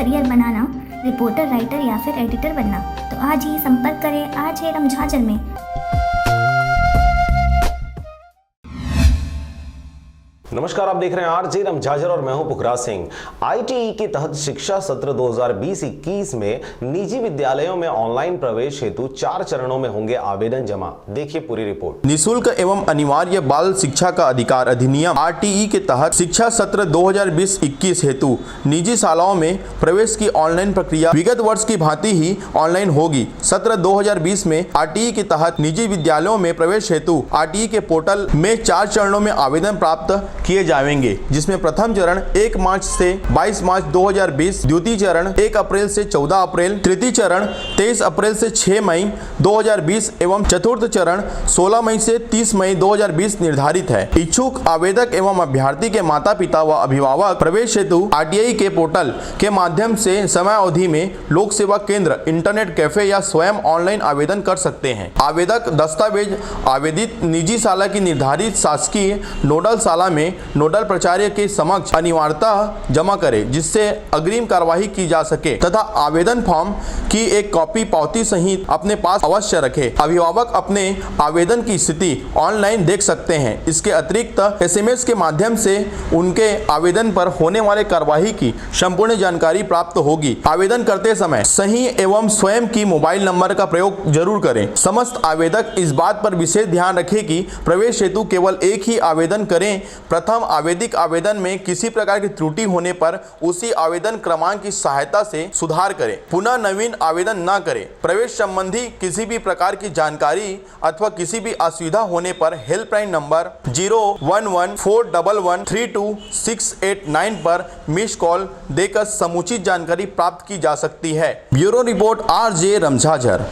Career बनाना, reporter, writer या फिर editor बनना, तो आज ही संपर्क करें आरजे रमझाझर में। नमस्कार, आप देख रहे हैं आरजे रमझाझर और मैं हूं पुखराज सिंह। आईटीई के तहत शिक्षा सत्र 2020-21 में निजी विद्यालयों में ऑनलाइन प्रवेश हेतु 4 चरणों में होंगे आवेदन जमा। देखिए पूरी रिपोर्ट। निःशुल्क एवं अनिवार्य बाल शिक्षा का अधिकार अधिनियम आरटीई के तहत शिक्षा सत्र 2020-21 हेतु निजी शालाओं में प्रवेश की ऑनलाइन प्रक्रिया विगत वर्ष की भांति ही ऑनलाइन होगी। सत्र 2020 में आरटीई के तहत निजी विद्यालयों में प्रवेश हेतु आरटीई के पोर्टल में 4 चरणों में आवेदन प्राप्त किए जाएंगे, जिसमें प्रथम चरण 1 मार्च से 22 मार्च 2020, द्वितीय चरण 1 अप्रैल से 14 अप्रैल, तृतीय चरण 23 अप्रैल से 6 मई 2020 एवं चतुर्थ चरण 16 मई से 30 मई 2020 निर्धारित है। इच्छुक आवेदक एवं अभ्यर्थी के माता पिता व अभिभावक प्रवेश हेतु आरटीई के पोर्टल के माध्यम से समय अवधि में लोक सेवा केंद्र, इंटरनेट कैफे या स्वयं ऑनलाइन आवेदन कर सकते हैं। आवेदक दस्तावेज आवेदित निजी शाला की निर्धारित शासकीय नोडल शाला में नोडल प्राचार्य के समक्ष अनिवार्यतः जमा करें, जिससे अग्रिम कार्यवाही की जा सके, तथा आवेदन फॉर्म की एक कॉपी पावती सहित अपने पास अवश्य रखें। अभिभावक अपने आवेदन की स्थिति ऑनलाइन देख सकते हैं। इसके अतिरिक्त एसएमएस के माध्यम से उनके आवेदन पर होने वाले कार्यवाही की संपूर्ण जानकारी प्राप्त होगी। आवेदन करते समय सही एवं स्वयं की मोबाइल नंबर का प्रयोग जरूर करें। समस्त आवेदक इस बात पर विशेष ध्यान रखें कि प्रवेश हेतु केवल एक ही आवेदन करें। प्रथम आवेदिक आवेदन में किसी प्रकार की त्रुटि होने पर उसी आवेदन क्रमांक की सहायता से सुधार करें। पुनः नवीन आवेदन न करें। प्रवेश संबंधी किसी भी प्रकार की जानकारी अथवा किसी भी असुविधा होने पर हेल्पलाइन नंबर 01141132689 पर मिस कॉल देकर समुचित जानकारी प्राप्त की जा सकती है। Bureau report RJ रमझाझर।